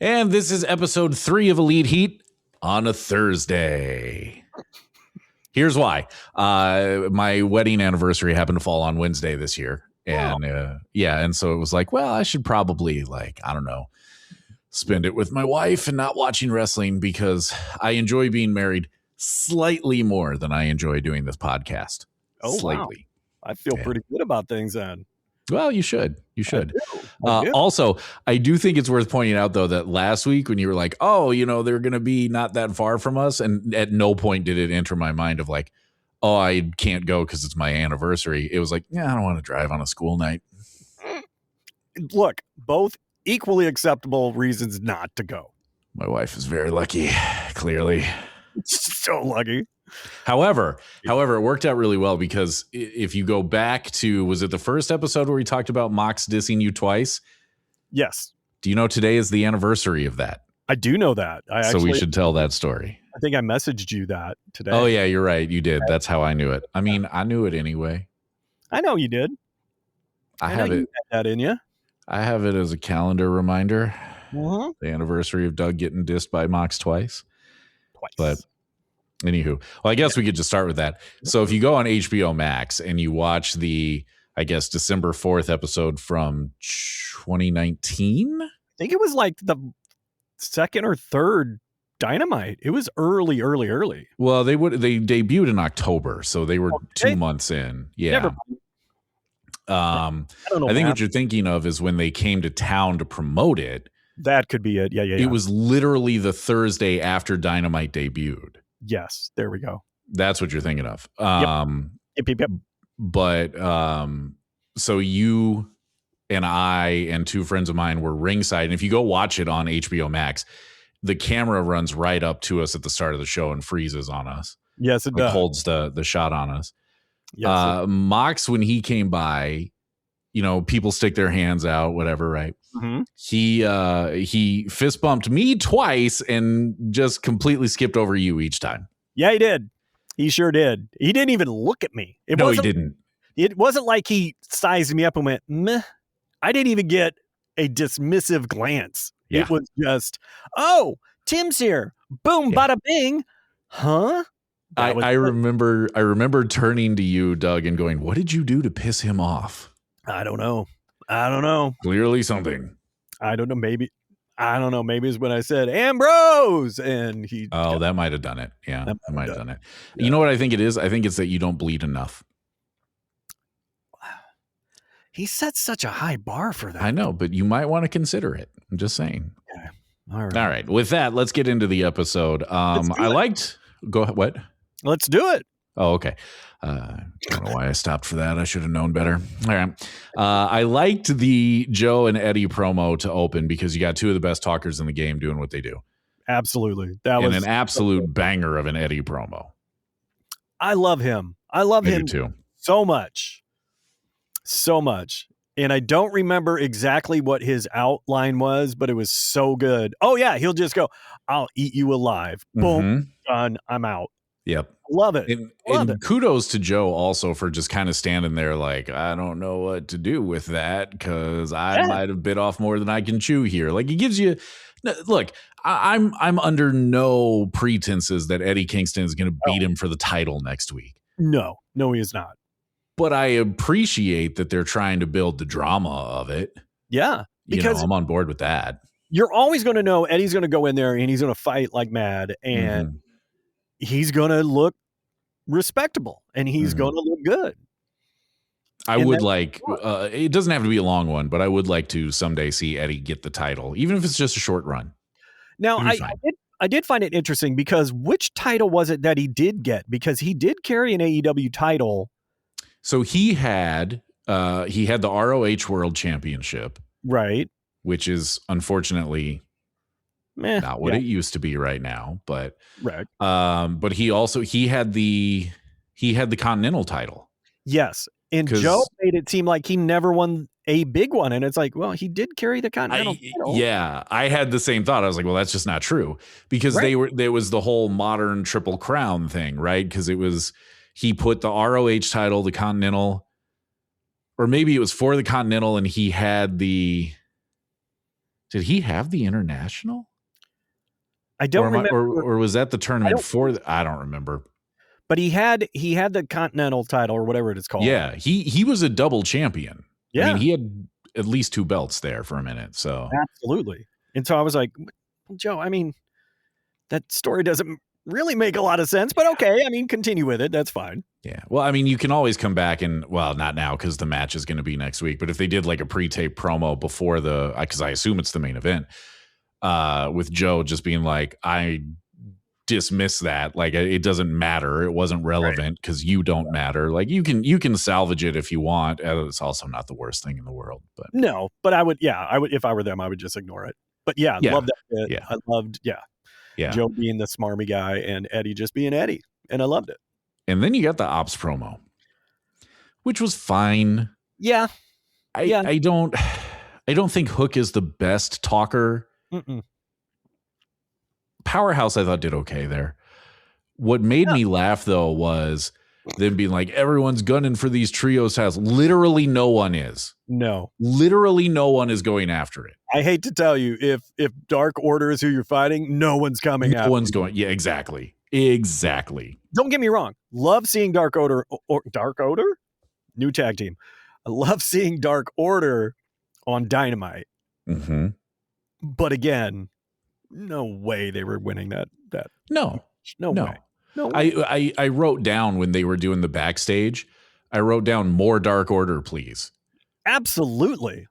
And this is episode 3 of Elite Heat on a Thursday. Here's why. My wedding anniversary happened to fall on Wednesday this year. And and so it was like, well, I should probably spend it with my wife and not watching wrestling because I enjoy being married slightly more than I enjoy doing this podcast. Oh, slightly. Wow. I feel pretty good about things then. Well, you should. You should. I do. Also, I do think it's worth pointing out, though, that last week when you were like, oh, they're going to be not that far from us. And at no point did it enter my mind of like, oh, I can't go because it's my anniversary. It was like, I don't want to drive on a school night. Look, both equally acceptable reasons not to go. My wife is very lucky, clearly. So lucky. However, it worked out really well because if you go back to, was it the first episode where we talked about Mox dissing you twice? Yes. Do you know today is the anniversary of that? I do know that. So we should tell that story. I think I messaged you that today. Oh, yeah, you're right. You did. That's how I knew it. I mean, I knew it anyway. I know you did. I have it. You had that in you. I have it as a calendar reminder. The anniversary of Doug getting dissed by Mox twice. But anywho, well, I guess we could just start with that. So if you go on HBO Max and you watch the, I guess, December 4th episode from 2019. I think it was like the second or third Dynamite. It was early. Well, they debuted in October, so they were 2 months in. Yeah. I think what you're thinking of is when they came to town to promote it. That could be it. Yeah. It was literally the Thursday after Dynamite debuted. Yes, there we go. That's what you're thinking of. Yep. But so you and I and two friends of mine were ringside, and if you go watch it on HBO Max, the camera runs right up to us at the start of the show and freezes on us. Yes, it does. Holds the shot on us. Yes, Mox, when he came by, people stick their hands out, whatever, right? Mm-hmm. He fist bumped me twice and just completely skipped over you each time. Yeah, he did. He sure did. He didn't even look at me. He didn't. It wasn't like he sized me up and went, meh. I didn't even get a dismissive glance. Yeah. It was just, oh, Tim's here. Boom, bada bing. Huh? I remember turning to you, Doug, and going, what did you do to piss him off? I don't know. Clearly something. I don't know. Maybe it's when I said Ambrose and he. Oh, that might have done it. Yeah, that might have done it. Yeah. You know what I think it is? I think it's that you don't bleed enough. He set such a high bar for that. I know, but you might want to consider it. I'm just saying. Okay. All right. With that, let's get into the episode. Go ahead. What? Let's do it. Oh, okay. I don't know why I stopped for that. I should have known better. All right. I liked the Joe and Eddie promo to open because you got two of the best talkers in the game doing what they do. Absolutely. That was an absolute banger of an Eddie promo. I love him. I love him too. So much. And I don't remember exactly what his outline was, but it was so good. Oh, yeah. He'll just go, I'll eat you alive. Boom. Done. I'm out. Yep. Love it. And kudos to Joe also for just kind of standing there like, I don't know what to do with that because I might have bit off more than I can chew here. Like, he gives you, look, I'm under no pretenses that Eddie Kingston is going to beat him for the title next week. No, he is not. But I appreciate that they're trying to build the drama of it. Yeah. Because I'm on board with that. You're always going to know Eddie's going to go in there and he's going to fight like mad and he's going to look respectable and he's going to look good. I would like, it doesn't have to be a long one, but I would like to someday see Eddie get the title, even if it's just a short run. Now, I did find it interesting because which title was it that he did get? Because he did carry an AEW title. So he had the ROH World Championship. Right. Which is unfortunately not what it used to be right now, but right. But he had the Continental title. Yes. And Joe made it seem like he never won a big one. And it's like, well, he did carry the Continental title. Yeah. I had the same thought. I was like, well, that's just not true because there was the whole modern Triple Crown thing, right? Because he put the ROH title, the Continental, or maybe it was for the Continental and he had the Did he have the international? I don't remember. Or was that the tournament I don't remember. But he had the Continental title or whatever it is called. Yeah, he was a double champion. Yeah. I mean, he had at least 2 belts there for a minute. So absolutely. And so I was like, Joe, I mean, that story doesn't really make a lot of sense, but okay. I mean, continue with it. That's fine. Yeah. Well, I mean, you can always come back and, well, not now because the match is going to be next week. But if they did like a pre-tape promo before because I assume it's the main event, with Joe just being like, I dismiss that, like it doesn't matter, it wasn't relevant because you don't matter. Like you can salvage it if you want. It's also not the worst thing in the world, but no. But I would if I were them, I would just ignore it. But love that bit. Yeah. I loved Joe being the smarmy guy and Eddie just being Eddie, and I loved it. And then you got the Opps promo, which was fine. Yeah. I don't think Hook is the best talker. Mm-mm. Powerhouse, I thought, did okay there. What made me laugh, though, was them being like, everyone's gunning for these trios titles. Literally no one is. No. Literally no one is going after it. I hate to tell you, if Dark Order is who you're fighing, no one's coming after. No one's going. Yeah, exactly. Exactly. Don't get me wrong. Love seeing Dark Order. Dark Order? New tag team. I love seeing Dark Order on Dynamite. Mm-hmm. But again, no way they were winning that. No way. No way. I wrote down when they were doing the backstage, I wrote down more Dark Order, please. Absolutely.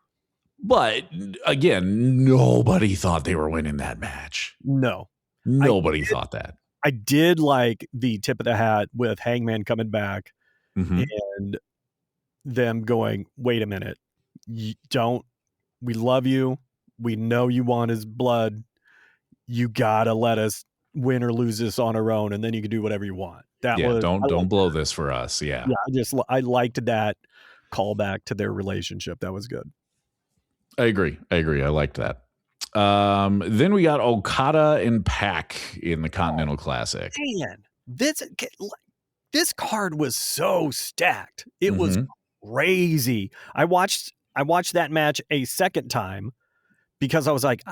But again, nobody thought they were winning that match. No. Nobody thought that. I did like the tip of the hat with Hangman coming back and them going, wait a minute. We love you. We know you want his blood. You gotta let us win or lose this on our own, and then you can do whatever you want. Don't blow this for us. Yeah. I liked that callback to their relationship. That was good. I agree. I liked that. Then we got Okada and Pac in the Continental Classic. Man, this card was so stacked. It was crazy. I watched that match a second time because I was like,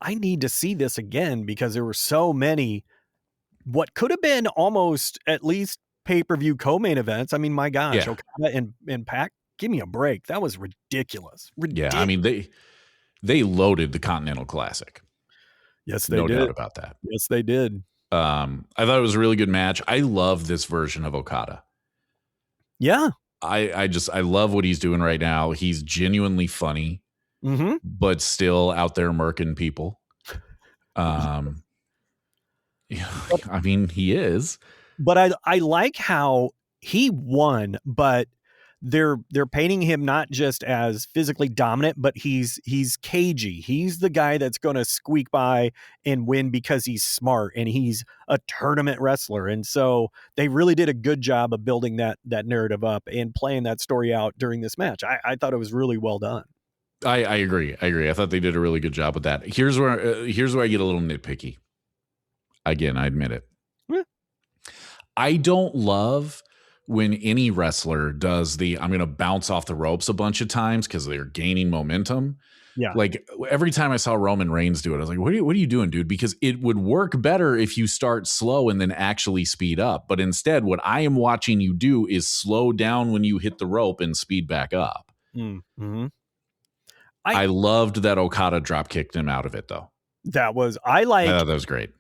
I need to see this again because there were so many what could have been almost at least pay-per-view co-main events. I mean, my gosh, Okada and Pac, give me a break. That was ridiculous. Yeah, I mean, they loaded the Continental Classic. Yes, they did. No doubt about that. Yes, they did. I thought it was a really good match. I love this version of Okada. Yeah. I love what he's doing right now. He's genuinely funny. But still out there murking people. I mean, he is. But I like how he won, but they're painting him not just as physically dominant, but he's cagey. He's the guy that's going to squeak by and win because he's smart and he's a tournament wrestler. And so they really did a good job of building that narrative up and playing that story out during this match. I thought it was really well done. I agree. I thought they did a really good job with that. Here's where I get a little nitpicky. Again, I admit it. Yeah. I don't love when any wrestler does I'm going to bounce off the ropes a bunch of times because they're gaining momentum. Yeah. Like every time I saw Roman Reigns do it, I was like, what are you doing, dude? Because it would work better if you start slow and then actually speed up. But instead, what I am watching you do is slow down when you hit the rope and speed back up. Mm-hmm. I loved that Okada drop kicked him out of it, though. I thought that was great.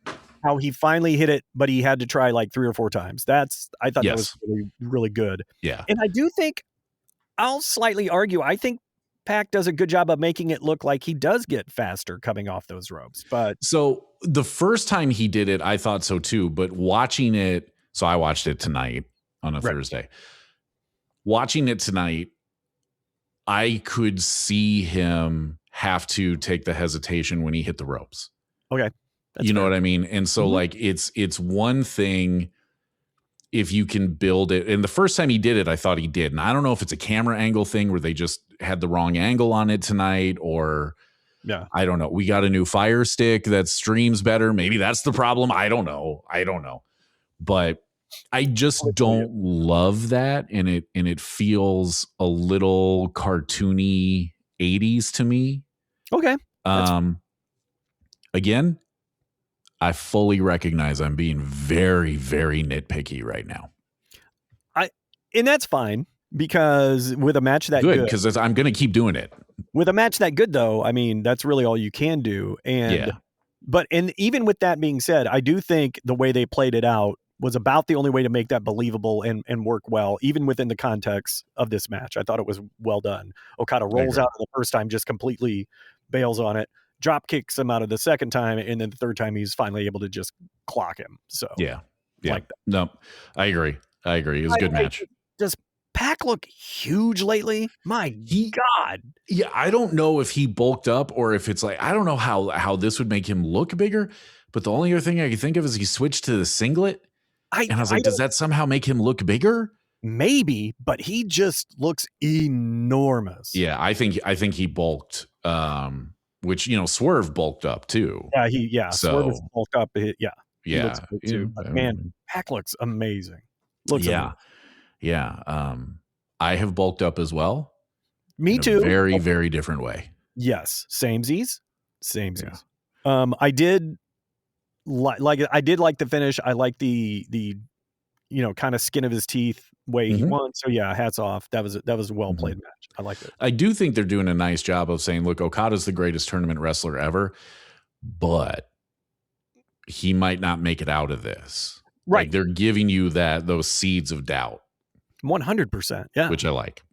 How he finally hit it, but he had to try like 3 or 4 times. I thought that was really, really good. Yeah. And I do think I'll slightly argue. I think Pac does a good job of making it look like he does get faster coming off those ropes. But so the first time he did it, I thought so too. But watching it, so I watched it tonight on a Thursday. Watching it tonight, I could see him have to take the hesitation when he hit the ropes. Okay. You know what I mean? And so like, it's one thing if you can build it. And the first time he did it, I thought he did. And I don't know if it's a camera angle thing where they just had the wrong angle on it tonight, or I don't know. We got a new Fire Stick that streams better. Maybe that's the problem. I don't know. But I just don't love that. And it feels a little cartoony 80s to me. Okay. Again, I fully recognize I'm being very, very nitpicky right now. And that's fine, because with a match that good, because I'm going to keep doing it. With a match that good, though, I mean, that's really all you can do. And even with that being said, I do think the way they played it out was about the only way to make that believable and work well, even within the context of this match. I thought it was well done. Okada rolls out the first time, just completely bails on it, drop kicks him out of the second time, and then the third time he's finally able to just clock him. So like that. No, I agree. It was a good match. Does Pac look huge lately? My God. Yeah, I don't know if he bulked up or if it's like, I don't know how this would make him look bigger, but the only other thing I can think of is he switched to the singlet. And I was like, does that somehow make him look bigger? Maybe, but he just looks enormous. Yeah, I think he bulked, which, Swerve bulked up too. Swerve is bulked up. He looks good too. But man, Pac looks amazing. Amazing. I have bulked up as well. Me too. Very, very different way. Yes, samesies. I did like the finish. I like the kind of skin of his teeth way he won. So hats off. That was a well played match. I liked it. I do think they're doing a nice job of saying, look, Okada's the greatest tournament wrestler ever, but he might not make it out of this. Right. Like, they're giving you those seeds of doubt. 100%. Yeah. Which I like.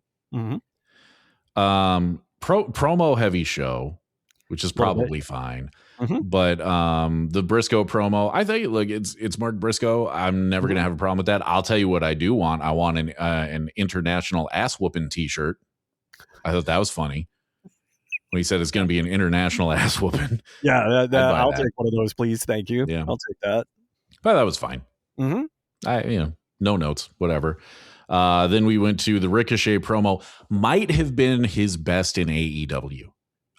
Promo heavy show, which is probably fine. But the Briscoe promo, I think, look, it's Mark Briscoe. I'm never going to have a problem with that. I'll tell you what I do want. I want an international ass whooping t-shirt. I thought that was funny when he said it's going to be an international ass whooping. Yeah, I'll take one of those, please. Thank you. Yeah, I'll take that. But that was fine. No notes, whatever. Then we went to the Ricochet promo. Might have been his best in AEW.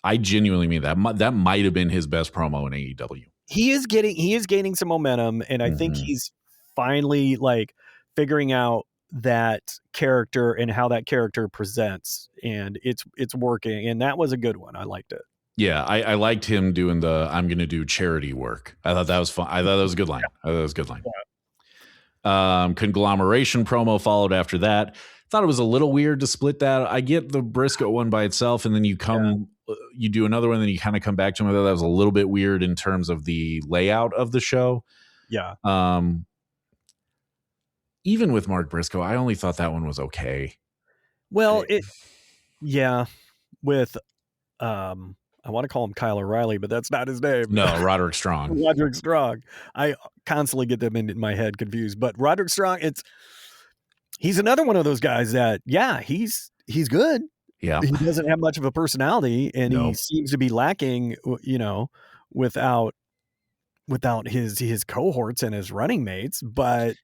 I genuinely mean that. That might have been his best promo in AEW. He is gaining some momentum, and I think he's finally figuring out that character and how that character presents, and it's working. And that was a good one. I liked it. Yeah, I liked him doing I'm going to do charity work. I thought that was fun. I thought that was a good line. Conglamoration promo followed after that. Thought it was a little weird to split that. I get the Briscoe one by itself, and then you do another one, and then you kind of come back to him. I thought that was a little bit weird in terms of the layout of the show. Yeah. Even with Mark Briscoe, I only thought that one was okay. Well, with I want to call him Kyle O'Reilly, but that's not his name. No, Roderick Strong. Roderick Strong. I constantly get them in my head confused. But Roderick Strong, he's another one of those guys that, he's good. Yeah. He doesn't have much of a personality, and he seems to be lacking, without his cohorts and his running mates. But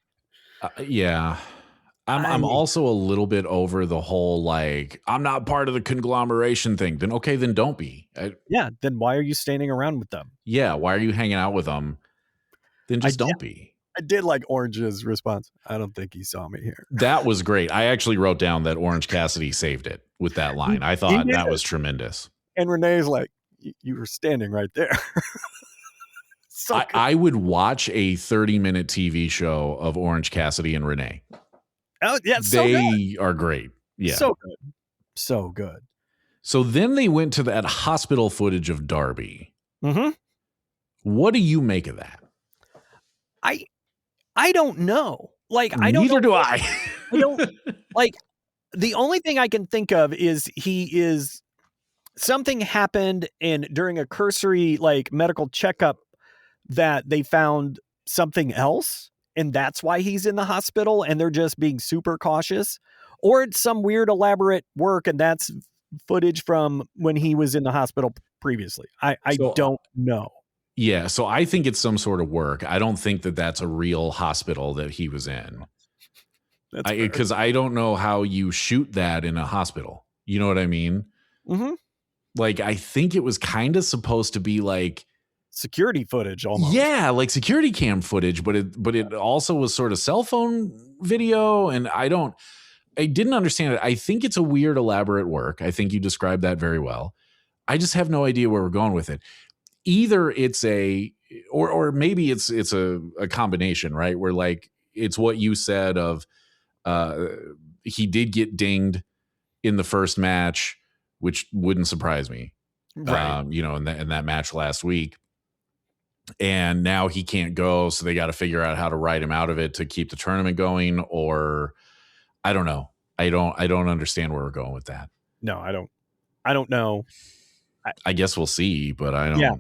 I'm also a little bit over the whole, I'm not part of the conglomeration thing. Then, okay, then don't be. Then why are you standing around with them? Yeah, why are you hanging out with them? Then just don't be. I did like Orange's response. I don't think he saw me here. That was great. I actually wrote down that Orange Cassidy saved it with that line. I thought that was tremendous. And Renee's like, you were standing right there. I would watch a 30-minute TV show of Orange Cassidy and Renee. Oh, yeah, they are great. Yeah. So good. So then they went to that hospital footage of Darby. Mm-hmm. What do you make of that? I don't know. Neither do I. I don't the only thing I can think of is something happened, and during a cursory medical checkup that they found something else, and that's why he's in the hospital, and they're just being super cautious, or it's some weird elaborate work, and that's footage from when he was in the hospital previously. I don't know. Yeah, so I think it's some sort of work. I don't think that that's a real hospital that he was in. Because I don't know how you shoot that in a hospital. You know what I mean? Mm-hmm. I think it was kind of supposed to be security footage almost. Yeah, security cam footage, but it also was sort of cell phone video, and I didn't understand it. I think it's a weird elaborate work. I think you described that very well. I just have no idea where we're going with it. Either it's or maybe it's a combination, right? Where like it's what you said of he did get dinged in the first match, which wouldn't surprise me. Right. In that match last week. And now he can't go, so they got to figure out how to write him out of it to keep the tournament going, or I don't know. I don't understand where we're going with that. No, I don't know. I guess we'll see, but I don't. Yeah.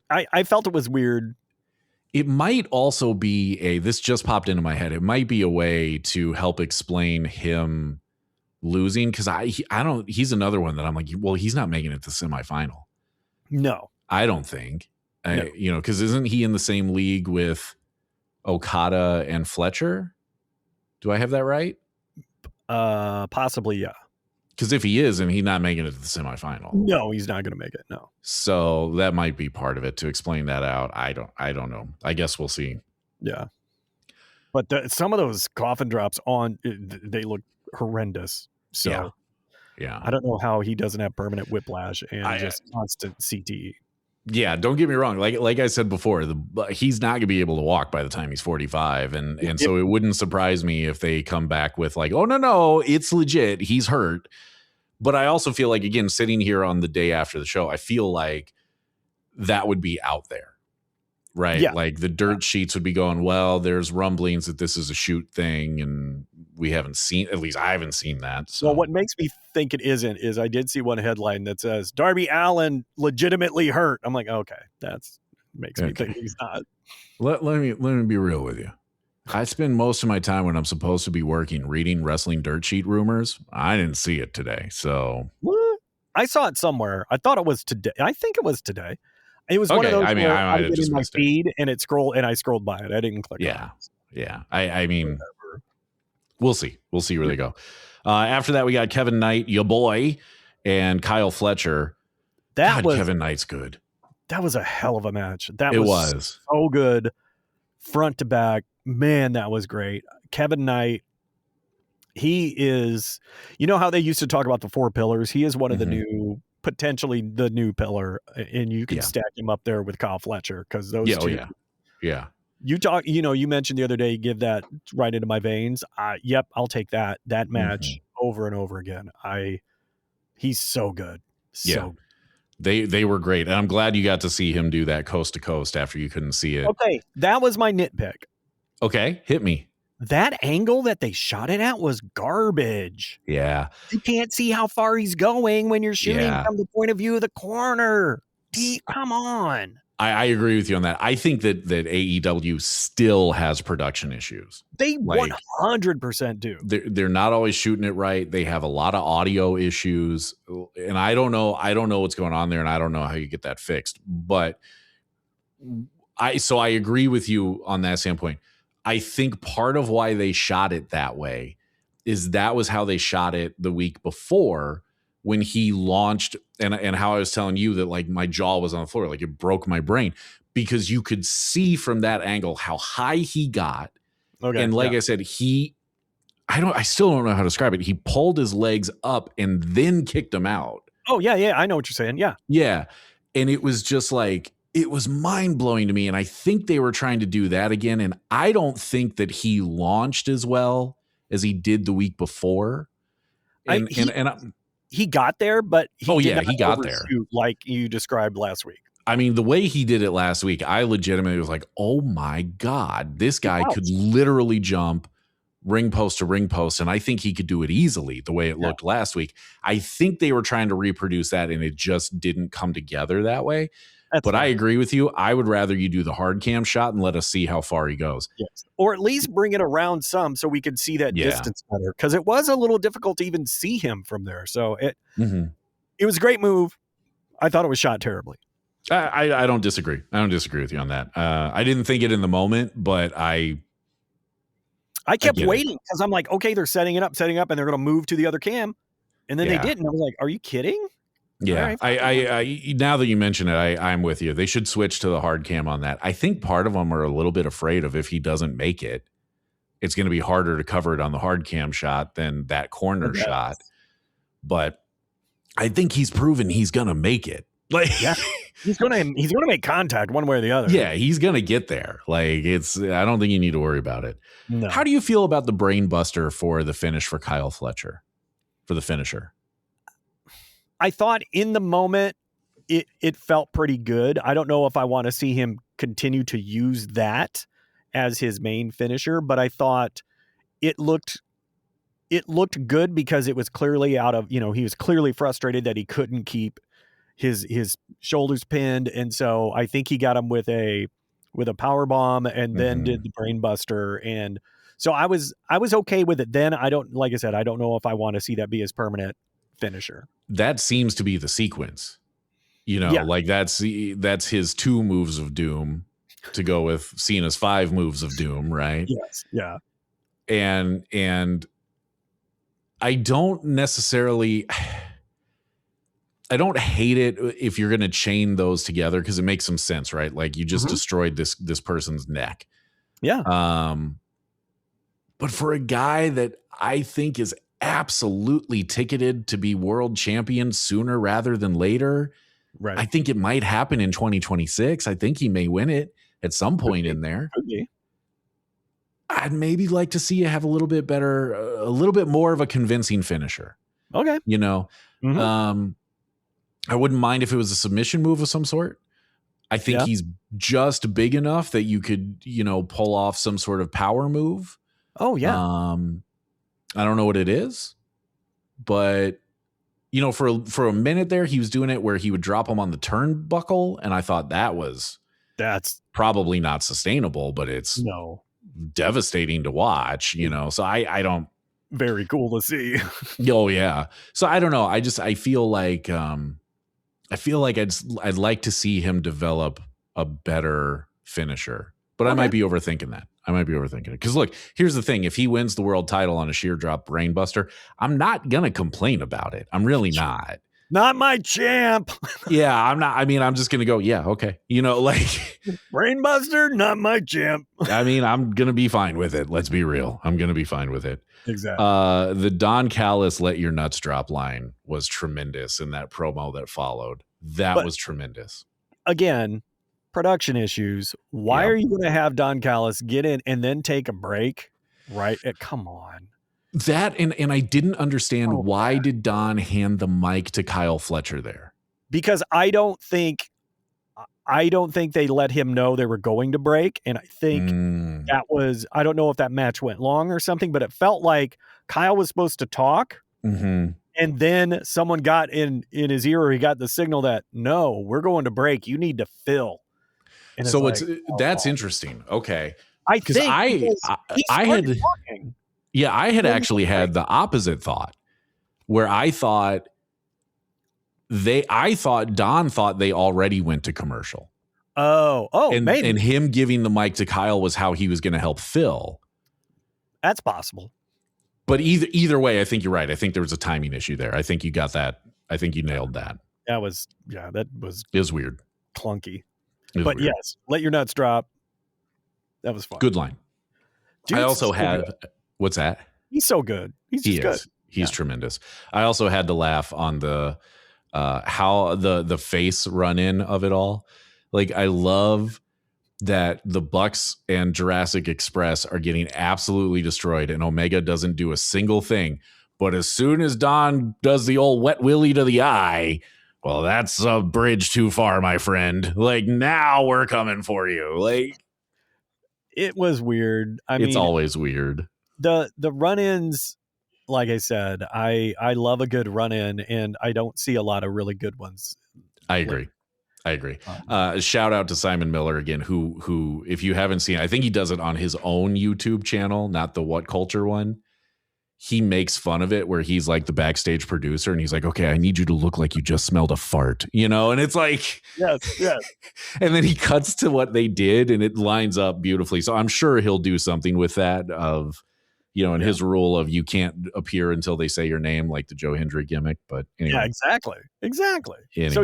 I felt it was weird. It might also be this just popped into my head. It might be a way to help explain him losing, because he's another one that I'm like, well, he's not making it to semifinal. No, I don't think. No. Because isn't he in the same league with Okada and Fletcher? Do I have that right? Possibly, yeah. Because if he is, and he's not making it to the semifinal. No, he's not going to make it. No. So that might be part of it to explain that out. I don't know. I guess we'll see. Yeah. But some of those coffin drops they look horrendous. So yeah. I don't know how he doesn't have permanent whiplash and just constant CTE. Yeah, don't get me wrong. Like I said before, he's not going to be able to walk by the time he's 45, and so it wouldn't surprise me if they come back with like, oh no, it's legit, he's hurt. But I also feel like, again, sitting here on the day after the show, I feel like that would be out there, right? Yeah. Like the dirt sheets would be going, well, there's rumblings that this is a shoot thing, and we haven't seen, at least I haven't seen that. So. Well, what makes me think it isn't is I did see one headline that says Darby Allin legitimately hurt. I'm like, okay, makes me think he's not. Let me be real with you. I spend most of my time when I'm supposed to be working reading wrestling dirt sheet rumors. I didn't see it today, so what? I saw it somewhere. I thought it was today. I think it was today. It was one of those. I mean, I might have just in my missed feed, and I scrolled by it. I didn't click. Yeah, on it. yeah. I mean, we'll see. We'll see where they go. After that, we got Kevin Knight, your boy, and Kyle Fletcher. Kevin Knight's good. That was a hell of a match. It was so good, front to back. Man, that was great. Kevin Knight, he is, you know how they used to talk about the 4 pillars? He is one of the potentially the new pillar, and you can stack him up there with Kyle Fletcher, because those two. Yeah. You mentioned the other day, give that right into my veins. Yep, I'll take that match over and over again. He's so good. So They were great. And I'm glad you got to see him do that coast to coast after you couldn't see it. Okay, that was my nitpick. Okay, hit me. That angle that they shot it at was garbage. Yeah. You can't see how far he's going when you're shooting from the point of view of the corner. Come on. I agree with you on that. I think that AEW still has production issues. They 100% do. They're not always shooting it right. They have a lot of audio issues, and I don't know what's going on there, and I don't know how you get that fixed. But I agree with you on that standpoint. I think part of why they shot it that way is that was how they shot it the week before when he launched, and how I was telling you that like my jaw was on the floor, like it broke my brain, because you could see from that angle how high he got. Okay, and like I said, I still don't know how to describe it. He pulled his legs up and then kicked him out. Oh yeah. I know what you're saying. Yeah. Yeah. And it was just like, it was mind blowing to me. And I think they were trying to do that again. And I don't think that he launched as well as he did the week before. He got there, but he got there like you described last week. I mean, the way he did it last week, I legitimately was like, oh my God, this guy could literally jump ring post to ring post. And I think he could do it easily the way it looked last week. I think they were trying to reproduce that, and it just didn't come together that way. I agree with you. I would rather you do the hard cam shot and let us see how far he goes. Yes. Or at least bring it around some so we could see that distance better. Because it was a little difficult to even see him from there. So it was a great move. I thought it was shot terribly. I don't disagree. I don't disagree with you on that. I didn't think it in the moment, but I kept waiting because I'm like, okay, they're setting it up, and they're going to move to the other cam. And then they didn't. I was like, are you kidding? Yeah, right. I now that you mention it, I'm with you. They should switch to the hard cam on that. I think part of them are a little bit afraid of if he doesn't make it, it's going to be harder to cover it on the hard cam shot than that corner shot. But I think he's proven he's gonna make it. Like, yeah, he's gonna make contact one way or the other. Yeah, he's gonna get there. Like, I don't think you need to worry about it. No. How do you feel about the brain buster for the finish for Kyle Fletcher, for the finisher? I thought in the moment it felt pretty good. I don't know if I want to see him continue to use that as his main finisher, but I thought it looked good because it was clearly out of, he was clearly frustrated that he couldn't keep his shoulders pinned, and so I think he got him with a power bomb and then did the brain buster, and so I was okay with it then. Like I said, I don't know if I want to see that be his permanent finisher. That seems to be the sequence. Like that's his 2 moves of doom to go with Cena's 5 moves of doom, right? Yes. Yeah. And I don't necessarily, I don't hate it if you're going to chain those together, because it makes some sense, right? Like, you just destroyed this person's neck. Yeah. But for a guy that I think is absolutely ticketed to be world champion sooner rather than later, right? I think it might happen in 2026. I think he may win it at some point in there. Could be. I'd maybe like to see you have a little bit more of a convincing finisher. Okay. I wouldn't mind if it was a submission move of some sort. I think he's just big enough that you could, pull off some sort of power move. Oh yeah. I don't know what it is, but for a minute there, he was doing it where he would drop him on the turnbuckle, and I thought that's probably not sustainable, but it's devastating to watch, so I don't. Very cool to see. Oh yeah. So I don't know. I feel like I'd like to see him develop a better finisher, but I might be overthinking that. Because look, here's the thing. If he wins the world title on a sheer drop brainbuster, I'm not going to complain about it. I'm really not. Not my champ. Yeah, I'm not. I mean, I'm just going to go, yeah, okay. Like brainbuster, not my champ. I mean, I'm going to be fine with it. Let's be real. I'm going to be fine with it. Exactly. The Don Callis "let your nuts drop" line was tremendous in that promo that followed. That was tremendous. Again, production issues. Why are you going to have Don Callis get in and then take a break? Right? Come on. That and I didn't understand why did Don hand the mic to Kyle Fletcher there? Because I don't think they let him know they were going to break, and I think that was, I don't know if that match went long or something, but it felt like Kyle was supposed to talk, and then someone got in his ear, or he got the signal that no, we're going to break. You need to fill. And so that's interesting. Okay, I had actually had the opposite thought, where I thought Don thought they already went to commercial. Maybe. And him giving the mic to Kyle was how he was going to help Phil. That's possible. But either way, I think you're right. I think there was a timing issue there. I think you got that. I think you nailed that. It was weird. Clunky. But weird. Yes, let your nuts drop. That was fun. Good line. Dude's I also had good. What's that? He's so good. He's good. He's tremendous. I also had to laugh on the how the face run in of it all. Like, I love that the Bucks and Jurassic Express are getting absolutely destroyed, and Omega doesn't do a single thing. But as soon as Don does the old wet willy to the eye, well, that's a bridge too far, my friend. Like, now we're coming for you. Like, it was weird. It's always weird. The run-ins, like I said, I love a good run-in, and I don't see a lot of really good ones. I agree. Shout out to Simon Miller again, who, if you haven't seen, I think he does it on his own YouTube channel, not the What Culture one. He makes fun of it where he's like the backstage producer, and he's like, okay, I need you to look like you just smelled a fart, and it's like, yes. And then he cuts to what they did, and it lines up beautifully. So I'm sure he'll do something with that of, and his rule of you can't appear until they say your name, like the Joe Hendry gimmick. But anyway. Yeah, exactly. Anyway. So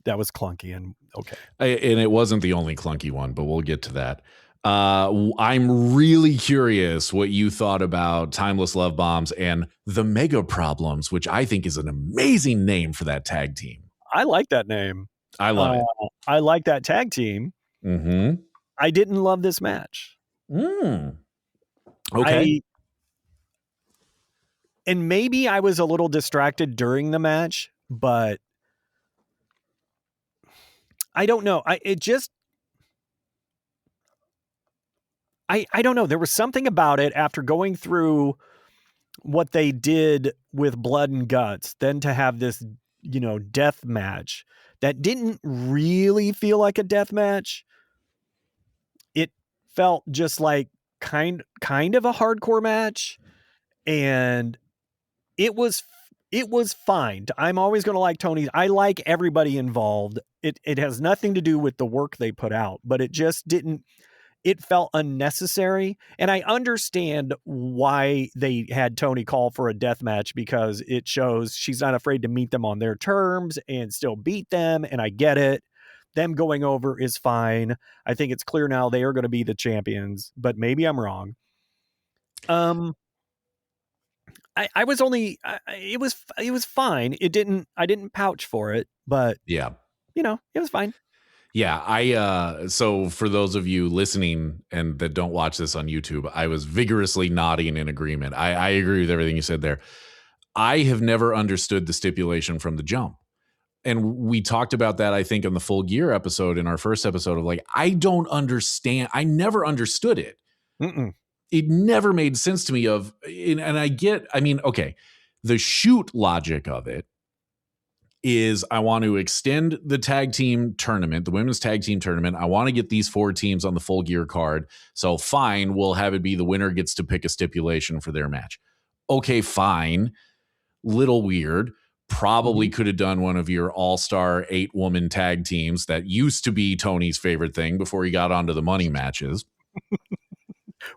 that was clunky, and okay. And it wasn't the only clunky one, but we'll get to that. I'm really curious what you thought about Timeless Lovebombs and the Megaproblems, which I think is an amazing name for that tag team. I like that name. I love it. I like that tag team. Mm-hmm. I didn't love this match. Okay. And maybe I was a little distracted during the match, but I don't know. I don't know. There was something about it after going through what they did with Blood and Guts, then to have this, death match that didn't really feel like a death match. It felt just like kind of a hardcore match, and it was fine. I'm always going to like Tony. I like everybody involved. It has nothing to do with the work they put out, but it just didn't. It felt unnecessary, and I understand why they had Tony call for a death match, because it shows she's not afraid to meet them on their terms and still beat them, and I get it. Them going over is fine. I think it's clear now they are going to be the champions, but maybe I'm wrong. I was only, it was fine. I didn't pouch for it, but yeah, it was fine. Yeah, so for those of you listening and that don't watch this on YouTube, I was vigorously nodding in agreement. I agree with everything you said there. I have never understood the stipulation from the jump. And we talked about that, I think, in the Full Gear episode, in our first episode, of like, I don't understand. I never understood it. It never made sense to me okay, the shoot logic of it is I want to extend the tag team tournament, the women's tag team tournament. I want to get these 4 teams on the Full Gear card. So fine, we'll have it be the winner gets to pick a stipulation for their match. Okay, fine. Little weird. Probably could have done one of your all-star 8-woman tag teams that used to be Tony's favorite thing before he got onto the money matches.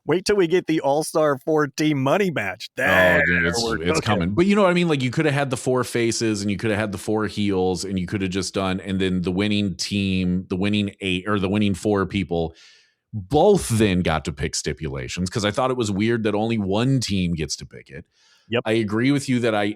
Wait till we get the all-star 4-team money match. It's coming. But you know what I mean? Like, you could have had the 4 faces and you could have had the 4 heels, and you could have just done, and then the winning team, the winning 8 or the winning 4 people, both then got to pick stipulations, because I thought it was weird that only one team gets to pick it. Yep. I agree with you that I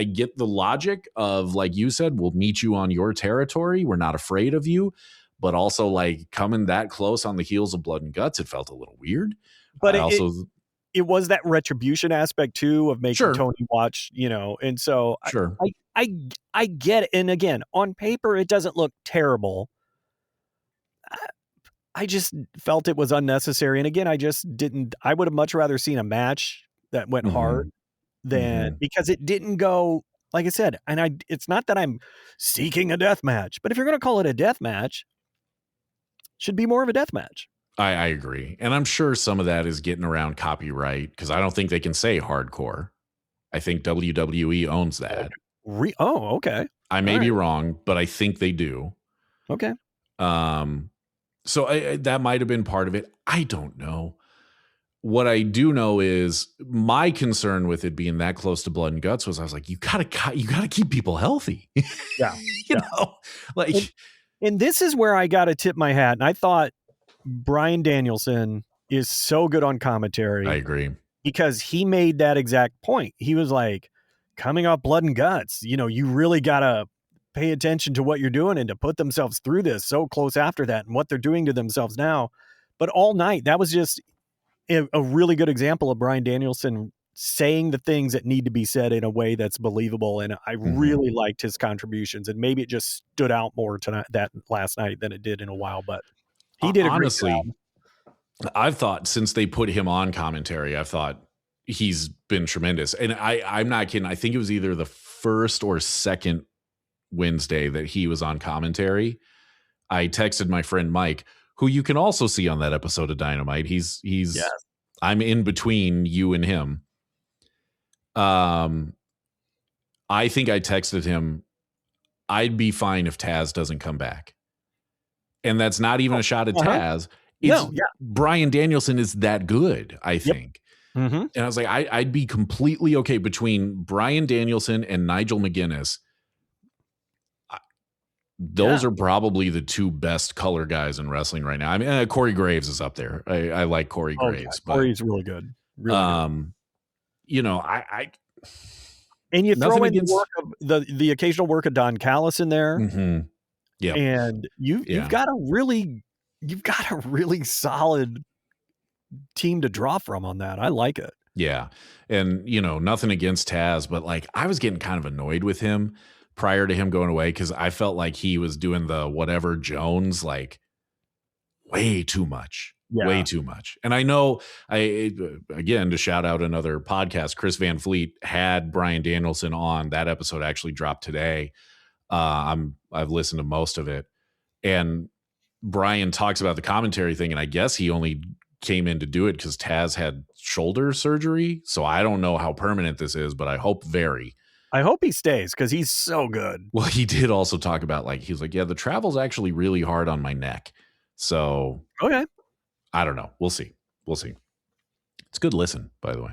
get the logic of, like you said, we'll meet you on your territory. We're not afraid of you. But also, like, coming that close on the heels of Blood and Guts, it felt a little weird. But it was that retribution aspect too of making Tony watch, and so I get it. And again, on paper, it doesn't look terrible. I just felt it was unnecessary. And again, I would have much rather seen a match that went hard than, because it didn't go, like I said, and it's not that I'm seeking a death match, but if you're going to call it a death match, should be more of a death match. I agree. And I'm sure some of that is getting around copyright, because I don't think they can say hardcore. I think WWE owns that. Okay. I may be wrong, but I think they do. Okay. So that might have been part of it. I don't know. What I do know is my concern with it being that close to Blood and Guts was, I was like, you gotta keep people healthy. Yeah. you know, like. And this is where I got to tip my hat. And I thought Bryan Danielson is so good on commentary. I agree. Because he made that exact point. He was like, coming off Blood and Guts, you really got to pay attention to what you're doing and to put themselves through this so close after that and what they're doing to themselves now. But all night, that was just a really good example of Bryan Danielson saying the things that need to be said in a way that's believable. And I really liked his contributions, and maybe it just stood out more tonight, that last night, than it did in a while, but he did honestly, a great job. I've thought since they put him on commentary, I've thought he's been tremendous. And I'm not kidding. I think it was either the first or second Wednesday that he was on commentary. I texted my friend Mike, who you can also see on that episode of Dynamite. He's I'm in between you and him. I think I texted him, I'd be fine if Taz doesn't come back. And that's not even a shot at Taz. Bryan Danielson is that good, I think. And I was like, I'd be completely okay between Bryan Danielson and Nigel McGuinness. those are probably the two best color guys in wrestling right now. I mean, Corey Graves is up there. I like Corey Graves, but Corey's really good. Really good. You know, I and you throw in against, the work of the occasional work of Don Callis in there. Yeah. And you've got a really solid team to draw from on that. I like it. Yeah. And, you know, nothing against Taz, but like I was getting kind of annoyed with him prior to him going away because I felt like he was doing the whatever Jones like way too much. Yeah. Way too much. And I know again, to shout out another podcast, Chris Van Fleet had Bryan Danielson on. That episode actually dropped today. I've listened to most of it. And Bryan talks about the commentary thing, and I guess he only came in to do it because Taz had shoulder surgery. So I don't know how permanent this is, but I hope I hope he stays because he's so good. Well, he did also talk about like, he's like, yeah, the travel's actually really hard on my neck. So okay. I don't know. We'll see. It's a good listen, by the way.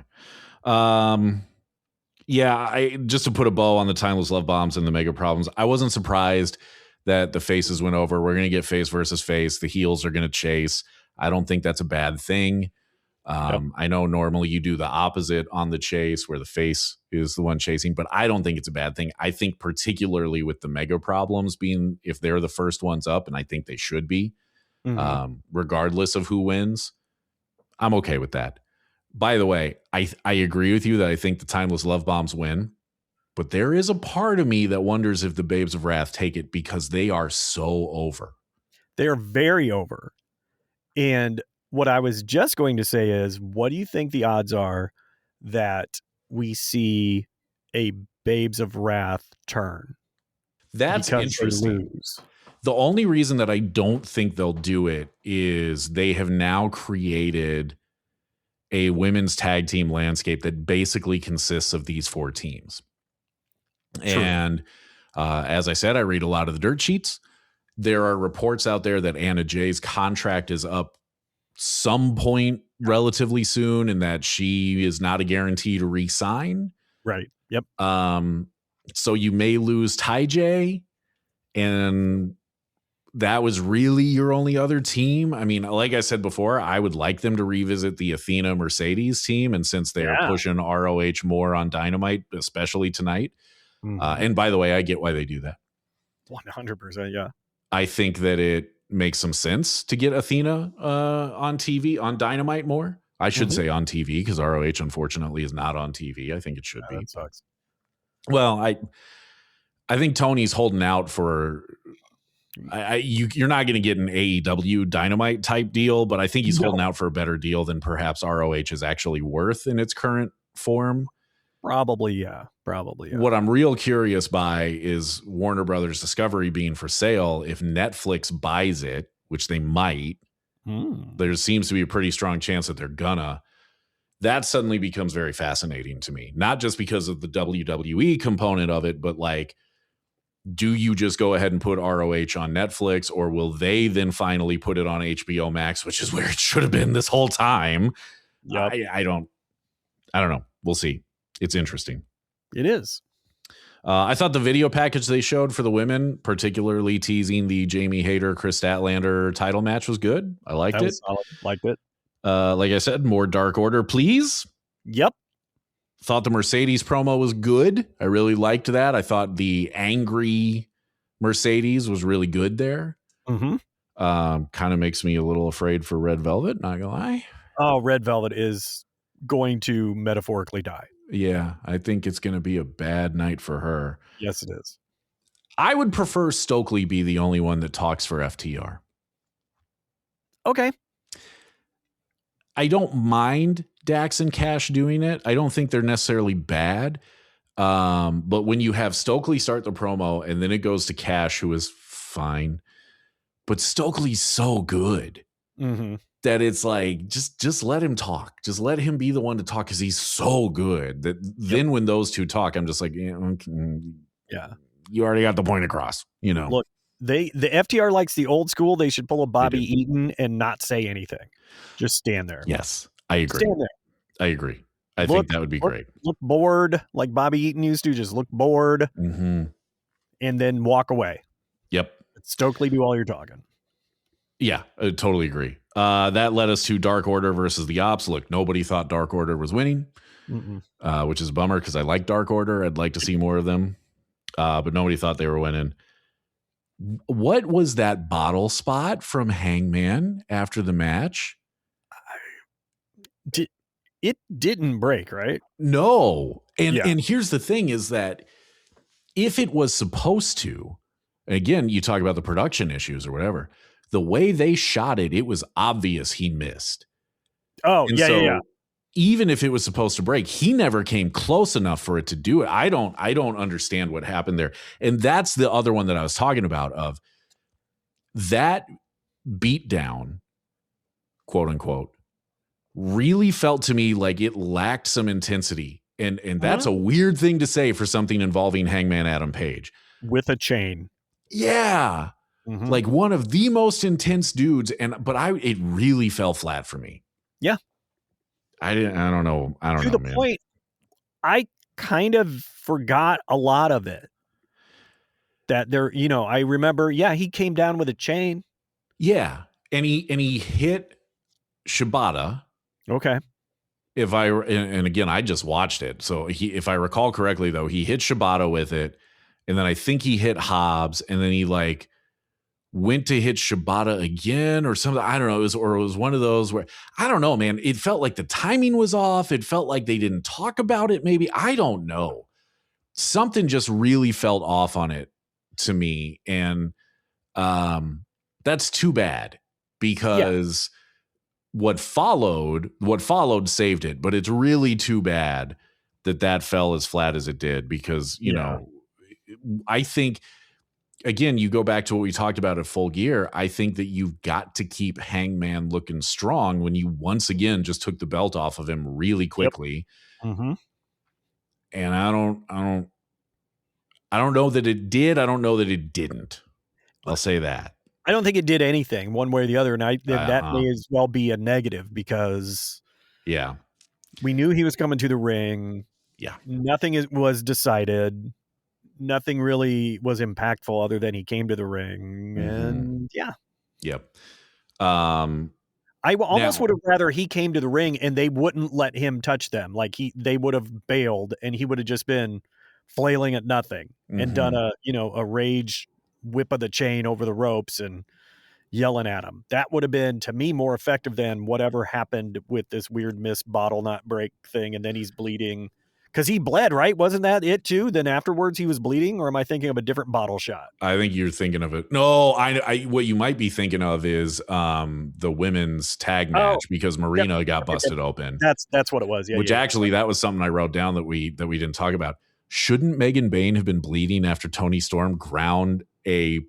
Yeah, just to put a bow on the Timeless Love Bombs and the Megaproblems, I wasn't surprised that the faces went over. We're going to get face versus face. The heels are going to chase. I don't think that's a bad thing. I know normally you do the opposite on the chase where the face is the one chasing, but I don't think it's a bad thing. I think particularly with the Megaproblems being, if they're the first ones up, and I think they should be, regardless of who wins, I'm okay with that. By the way, I agree with you that I think the Timeless Love Bombs win, but there is a part of me that wonders if the Babes of Wrath take it because they are so over. They are very over. And what I was just going to say is, what do you think the odds are that we see a Babes of Wrath turn? That's interesting. The only reason that I don't think they'll do it is they have now created a women's tag team landscape that basically consists of these four teams. True. And as I said, I read a lot of the dirt sheets. There are reports out there that Anna Jay's contract is up some point relatively soon and that she is not a guarantee to re-sign. Right. Yep. So you may lose Ty J, and that was really your only other team. I mean, like I said before, I would like them to revisit the Athena Mercedes team. And since they are pushing ROH more on Dynamite, especially tonight. And by the way, I get why they do that. 100%. Yeah. I think that it makes some sense to get Athena on TV, on Dynamite more. I should say on TV because ROH, unfortunately, is not on TV. I think it should be. That sucks. Well, I think Tony's holding out for... you're not going to get an AEW Dynamite type deal, but I think he's holding out for a better deal than perhaps ROH is actually worth in its current form. Probably, yeah. What I'm real curious by is Warner Brothers Discovery being for sale. If Netflix buys it, which they might, there seems to be a pretty strong chance that they're gonna. That suddenly becomes very fascinating to me, not just because of the WWE component of it, but like, do you just go ahead and put ROH on Netflix, or will they then finally put it on HBO Max, which is where it should have been this whole time? Yep. I don't know. We'll see. It's interesting. It is. I thought the video package they showed for the women, particularly teasing the Jamie Hayter, Chris Statlander title match, was good. I liked it. Liked it. Like I said, more Dark Order, please. Yep. Thought the Mercedes promo was good. I really liked that. I thought the angry Mercedes was really good there. Kind of makes me a little afraid for Red Velvet, not gonna lie. Oh, Red Velvet is going to metaphorically die. Yeah, I think it's going to be a bad night for her. Yes, it is. I would prefer Stokely be the only one that talks for FTR. Okay. I don't mind Dax and Cash doing it. I don't think they're necessarily bad. But when you have Stokely start the promo and then it goes to Cash, who is fine, but Stokely's so good that it's like, just let him talk. Just let him be the one to talk because he's so good that then when those two talk, I'm just like, yeah, you already got the point across, you know. Look, the FTR likes the old school. They should pull a Bobby Eaton and not say anything. Just stand there. Yes, I agree. Stand there. I agree. I think that would be great. Look bored like Bobby Eaton used to. Just look bored and then walk away. Yep. Let Stokely do all your talking. Yeah, I totally agree. That led us to Dark Order versus the Opps. Look, nobody thought Dark Order was winning, which is a bummer because I like Dark Order. I'd like to see more of them, but nobody thought they were winning. What was that bottle spot from Hangman after the match? It didn't break, right? No. And here's the thing is that if it was supposed to, again, you talk about the production issues or whatever, the way they shot it, it was obvious he missed. Oh, and yeah. Even if it was supposed to break, he never came close enough for it to do it. I don't understand what happened there. And that's the other one that I was talking about of that beatdown, quote unquote, really felt to me like it lacked some intensity. And that's a weird thing to say for something involving Hangman Adam Page. With a chain. Yeah. Like one of the most intense dudes. But it really fell flat for me. Yeah. I don't know. To the point, I kind of forgot a lot of it. That there, I remember, he came down with a chain. Yeah. And he hit Shibata. Okay. And again, I just watched it. So if I recall correctly, though, he hit Shibata with it. And then I think he hit Hobbs. And then he went to hit Shibata again or something. I don't know. It was one of those where, I don't know, man. It felt like the timing was off. It felt like they didn't talk about it. Maybe. I don't know. Something just really felt off on it to me. And that's too bad because what followed saved it. But it's really too bad that fell as flat as it did because, you know, I think, again, you go back to what we talked about at Full Gear. I think that you've got to keep Hangman looking strong when you once again just took the belt off of him really quickly. And I don't know that it did. I don't know that it didn't. I'll say that. I don't think it did anything one way or the other. And that may as well be a negative because we knew he was coming to the ring. Yeah. Nothing was decided. Nothing really was impactful other than he came to the ring. And Yep. I almost would have rather he came to the ring and they wouldn't let him touch them. Like they would have bailed and he would have just been flailing at nothing and done a rage whip of the chain over the ropes and yelling at him. That would have been, to me, more effective than whatever happened with this weird missed bottle not break thing. And then he's bleeding because he bled, right? Wasn't that it too? Then afterwards he was bleeding, or am I thinking of a different bottle shot? I think you're thinking of it. No, I what you might be thinking of is the women's tag match because Marina got busted open. That's what it was. Yeah. Which actually that was something I wrote down that we didn't talk about. Shouldn't Megan Bain have been bleeding after Toni Storm ground a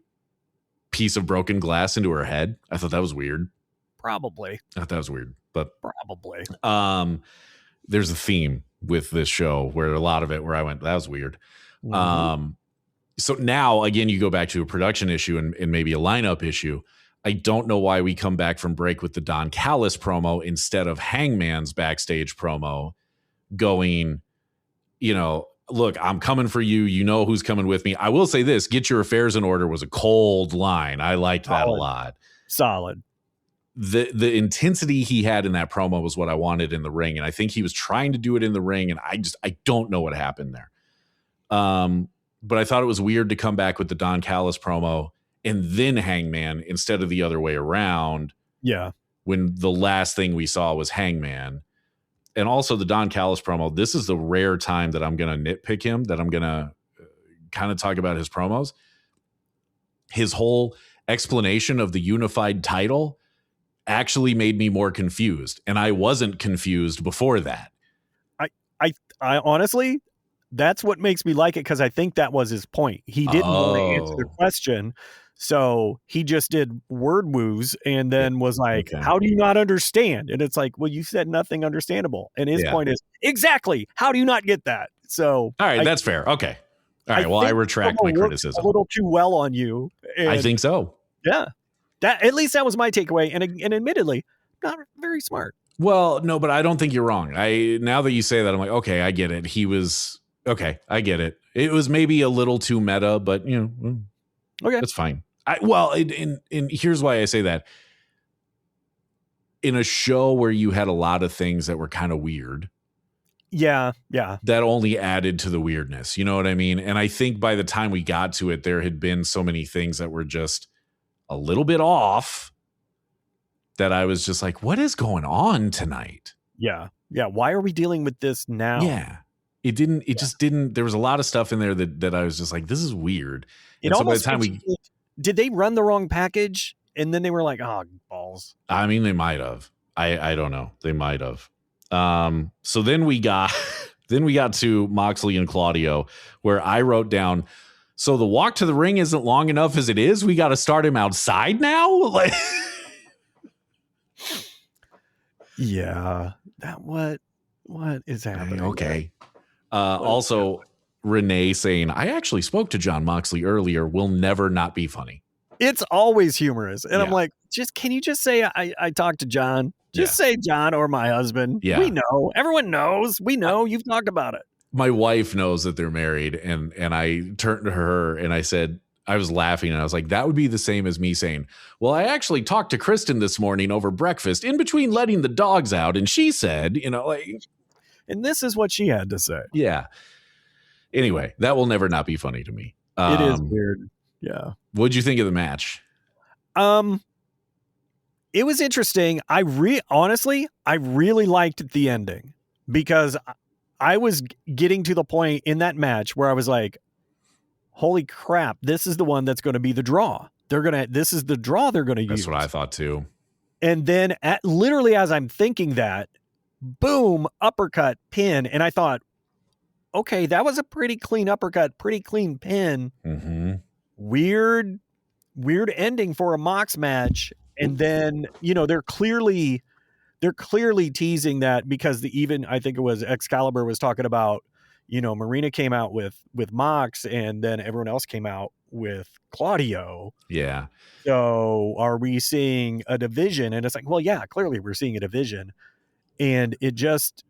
piece of broken glass into her head? I thought that was weird. Probably. I thought that was weird, but probably. There's a theme with this show where a lot of it where I went, that was weird. So now again, you go back to a production issue and maybe a lineup issue. I don't know why we come back from break with the Don Callis promo instead of Hangman's backstage promo going, look, I'm coming for you. You know who's coming with me. I will say this, get your affairs in order was a cold line. I liked that a lot. Solid. The intensity he had in that promo was what I wanted in the ring. And I think he was trying to do it in the ring. And I don't know what happened there. But I thought it was weird to come back with the Don Callis promo and then Hangman instead of the other way around. Yeah. When the last thing we saw was Hangman. And also the Don Callis promo, this is the rare time that I'm going to nitpick him, that I'm going to kind of talk about his promos. His whole explanation of the unified title actually made me more confused. And I wasn't confused before that. I honestly, that's what makes me like it because I think that was his point. He didn't want to answer the question. So he just did word woos and then was like, how do you not understand? And it's like, well, you said nothing understandable. And his point is, exactly. How do you not get that? So, all right, that's fair. Okay. All right. Well, I retract my criticism. A little too well on you. And I think so. Yeah. At least that was my takeaway. And admittedly, not very smart. Well, no, but I don't think you're wrong. Now that you say that, I'm like, okay, I get it. I get it. It was maybe a little too meta, but Okay. That's fine. And here's why I say that. In a show where you had a lot of things that were kind of weird. Yeah. That only added to the weirdness. You know what I mean? And I think by the time we got to it, there had been so many things that were just a little bit off that I was just like, what is going on tonight? Yeah. Why are we dealing with this now? Yeah. It just didn't. There was a lot of stuff in there that I was just like, this is weird. It and so by the almost time did they run the wrong package? And then they were like, oh, balls. I mean, they might have. I don't know. They might have. So then we got to Moxley and Claudio, where I wrote down, so the walk to the ring isn't long enough as it is. We got to start him outside now. Like, yeah, that what is happening? Okay. Also, Renee saying, I actually spoke to Jon Moxley earlier. Will never not be funny. It's always humorous. And I'm like, can you just say I talked to John? Just say John or my husband. Yeah. We know. Everyone knows. We know. You've talked about it. My wife knows that they're married. And I turned to her and I said, I was laughing and I was like, that would be the same as me saying, well, I actually talked to Kristen this morning over breakfast in between letting the dogs out. And she said, and this is what she had to say. Yeah. Anyway, that will never not be funny to me. It is weird. Yeah. What'd you think of the match? It was interesting. Honestly, I really liked the ending because I was getting to the point in that match where I was like, holy crap, this is the one that's going to be the draw. This is the draw they're going to use. That's what I thought too. And then literally as I'm thinking that, boom, uppercut, pin. And I thought, okay, that was a pretty clean uppercut, pretty clean pin. Mm-hmm. Weird ending for a Mox match. And then, they're clearly teasing that because I think it was Excalibur was talking about, Marina came out with Mox and then everyone else came out with Claudio. Yeah. So are we seeing a division? And it's like, well, yeah, clearly we're seeing a division. And it just,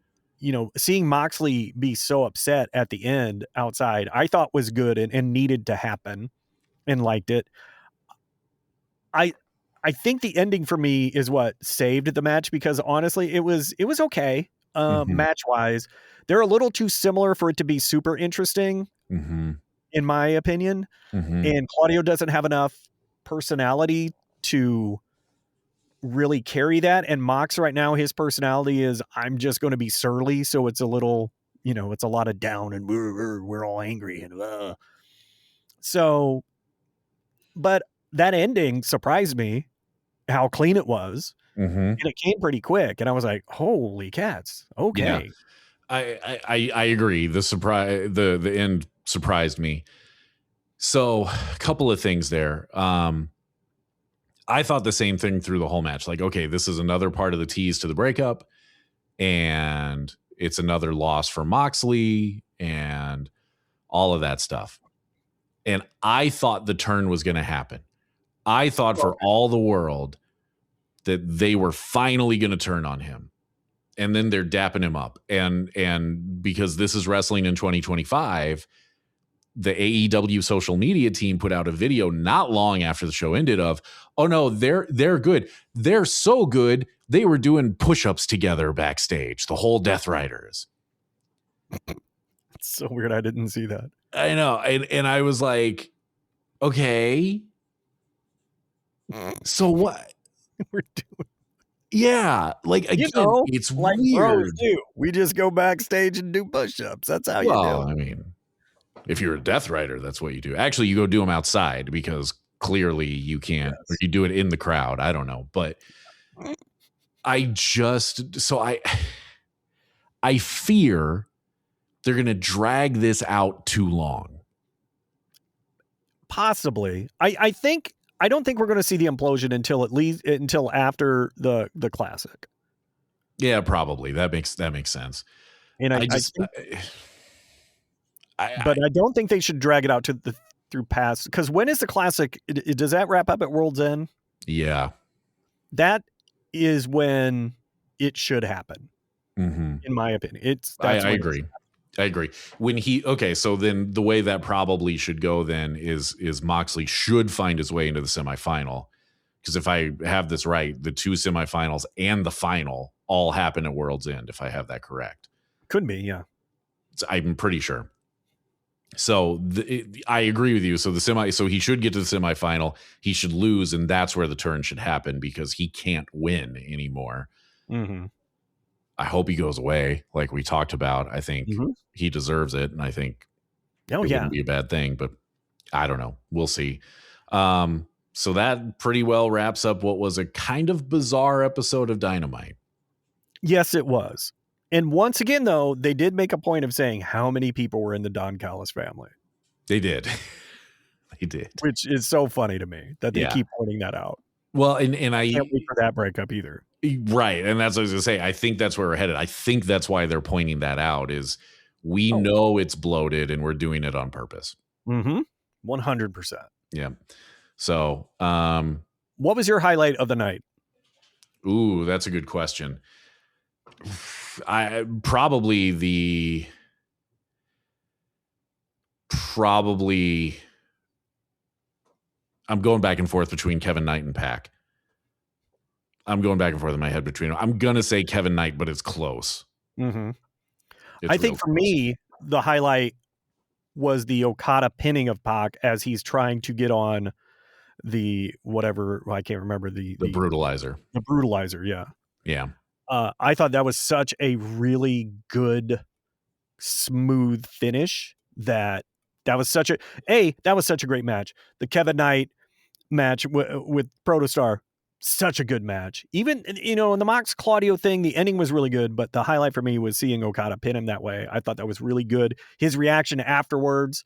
seeing Moxley be so upset at the end outside, I thought was good and needed to happen and liked it. I think the ending for me is what saved the match because honestly, it was okay. Match wise, they're a little too similar for it to be super interesting, in my opinion. And Claudio doesn't have enough personality to really carry that. And Mox right now, his personality is I'm just going to be surly, so it's a little, it's a lot of down and we're all angry and so. But that ending surprised me. How clean it was, and it came pretty quick, and I was like, "Holy cats!" Okay, yeah. I agree. The end surprised me. So, a couple of things there. I thought the same thing through the whole match. Like, okay, this is another part of the tease to the breakup, and it's another loss for Moxley, and all of that stuff. And I thought the turn was going to happen. I thought for all the world that they were finally going to turn on him. And then they're dapping him up. And because this is wrestling in 2025, the AEW social media team put out a video not long after the show ended of, oh no, they're good. They're so good. They were doing push-ups together backstage, the whole Death Riders. It's so weird. I didn't see that. I know. And I was like, okay. So what we're doing? Yeah, like again, it's like weird. We just go backstage and do push-ups. That's how you do it. I mean, if you're a Death Rider, that's what you do. Actually, you go do them outside because clearly you can't, or you do it in the crowd. I don't know, but I fear they're going to drag this out too long. Possibly. I don't think we're going to see the implosion until after the classic. Yeah, probably. That makes sense. And but I don't think they should drag it out through past, because when is the classic? Does that wrap up at World's End? Yeah, that is when it should happen. In my opinion, I agree. I agree. So then the way that probably should go then is Moxley should find his way into the semifinal. Because if I have this right, the 2 semifinals and the final all happen at World's End, if I have that correct. Could be, yeah. I'm pretty sure. So I agree with you. So so he should get to the semifinal. He should lose, and that's where the turn should happen because he can't win anymore. Mm-hmm. I hope he goes away, like we talked about. I think he deserves it, and I think it wouldn't be a bad thing. But I don't know. We'll see. So that pretty well wraps up what was a kind of bizarre episode of Dynamite. Yes, it was. And once again, though, they did make a point of saying how many people were in the Don Callis family. They did. They did. Which is so funny to me that they keep pointing that out. Well, and I can't wait for that breakup either. Right. And that's what I was going to say. I think that's where we're headed. I think that's why they're pointing that out is we know it's bloated and we're doing it on purpose. 100%. Yeah. So, what was your highlight of the night? Ooh, that's a good question. Probably I'm going back and forth between Kevin Knight and Pac. I'm going back and forth in my head between them. I'm going to say Kevin Knight, but it's close. I think for me, the highlight was the Okada pinning of Pac as he's trying to get on the whatever, I can't remember the brutalizer. The brutalizer, yeah. Yeah. I thought that was such a really good, smooth finish that was such a great match. The Kevin Knight match with Protostar, such a good match. Even, in the Mox Claudio thing, the ending was really good, but the highlight for me was seeing Okada pin him that way. I thought that was really good. His reaction afterwards,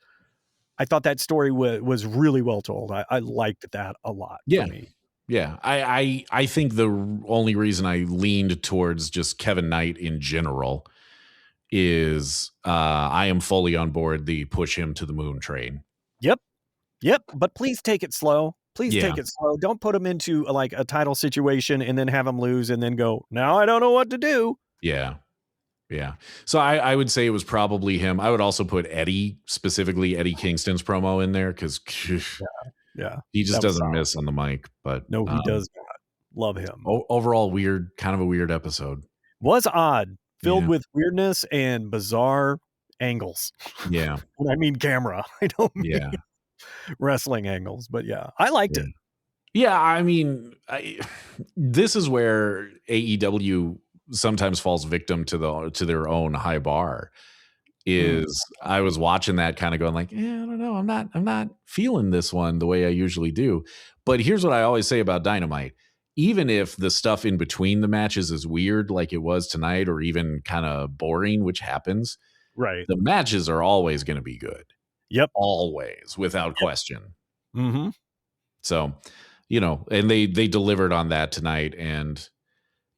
I thought that story was really well told. I liked that a lot. Yeah. For me. Yeah. I think the only reason I leaned towards just Kevin Knight in general is I am fully on board the push him to the moon train. Yep. But please take it slow. Take it slow. Don't put him into a title situation and then have him lose and then go, now I don't know what to do. Yeah. Yeah. So I would say it was probably him. I would also put specifically Eddie Kingston's promo in there because he just doesn't miss on the mic. But no, he does not. Love him. Overall, kind of a weird episode. Was odd, filled with weirdness and bizarre angles. Yeah. I mean camera. I don't mean wrestling angles, but I liked it. Yeah, I mean, this is where AEW sometimes falls victim to their own high bar. I was watching that kind of going like, I don't know, I'm not feeling this one the way I usually do. But here's what I always say about Dynamite. Even if the stuff in between the matches is weird like it was tonight or even kind of boring, which happens, right? The matches are always going to be good. Yep. Always, without question. Mm-hmm. So, and they delivered on that tonight. And,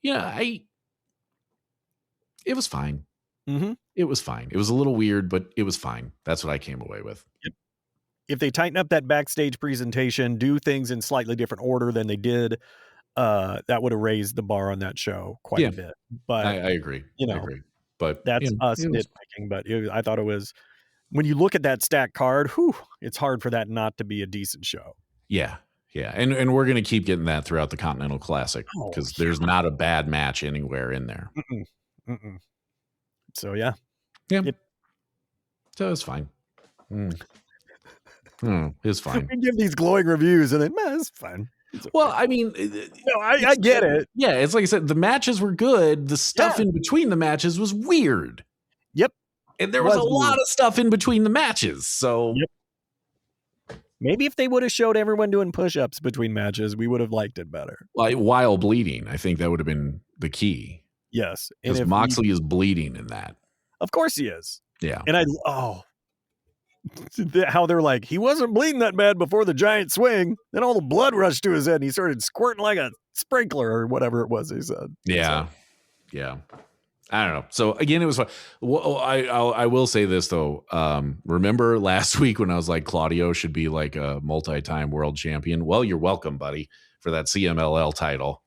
it was fine. Mm-hmm. It was fine. It was a little weird, but it was fine. That's what I came away with. Yep. If they tighten up that backstage presentation, do things in slightly different order than they did, that would have raised the bar on that show quite a bit. But I agree. I agree. But that's us nitpicking. But I thought it was, when you look at that stacked card, it's hard for that not to be a decent show. Yeah. Yeah. And we're going to keep getting that throughout the Continental Classic because there's not a bad match anywhere in there. So, yeah. So it's fine. It's fine. We give these glowing reviews and then, it's fine. It's okay. Well, I mean, I get it. Yeah. It's like I said, the matches were good. The stuff in between the matches was weird. Yep. And there was a lot of stuff in between the matches. So maybe if they would have showed everyone doing push-ups between matches, we would have liked it better. While bleeding, I think that would have been the key. Yes. Because Moxley is bleeding in that. Of course he is. Yeah. And how they're like, he wasn't bleeding that bad before the giant swing. Then all the blood rushed to his head and he started squirting like a sprinkler or whatever it was he said. Yeah. Yeah. I don't know. So again, it was fun. Well, I will say this though. Remember last week when I was like, Claudio should be like a multi-time world champion? Well, you're welcome, buddy, for that CMLL title.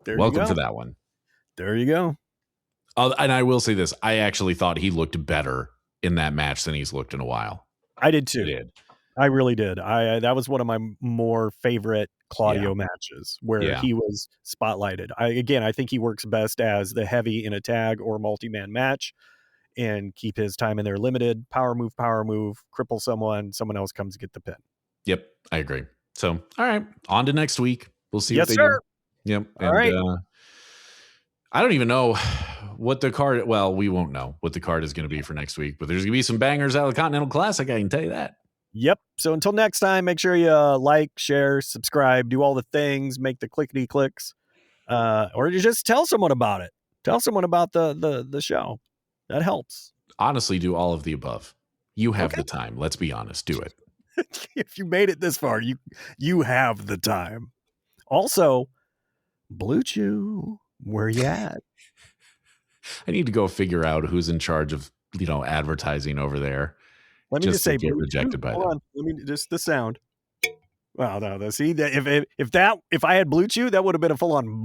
Welcome to that one. There you go. And I will say this. I actually thought he looked better in that match than he's looked in a while. I did too. I did. I really did. That was one of my more favorite Claudio matches where he was spotlighted. I think he works best as the heavy in a tag or multi-man match and keep his time in there limited. Power move, cripple someone else comes to get the pin. Yep, I agree. So, all right, on to next week. We'll see what they do. Yep. All right. I don't even know what the card. Well, we won't know what the card is going to be for next week, but there's going to be some bangers out of the Continental Classic. I can tell you that. Yep. So until next time, make sure you like, share, subscribe, do all the things, make the clickety clicks, or you just tell someone about it. Tell someone about the show. That helps. Honestly, do all of the above. You have the time. Let's be honest. Do it. If you made it this far, you have the time. Also, BlueChew, where you at? I need to go figure out who's in charge of advertising over there. Let me just say, get rejected by them. Hold on. Let me just the sound. Well, no, see that if I had BlueChew, that would have been a full on.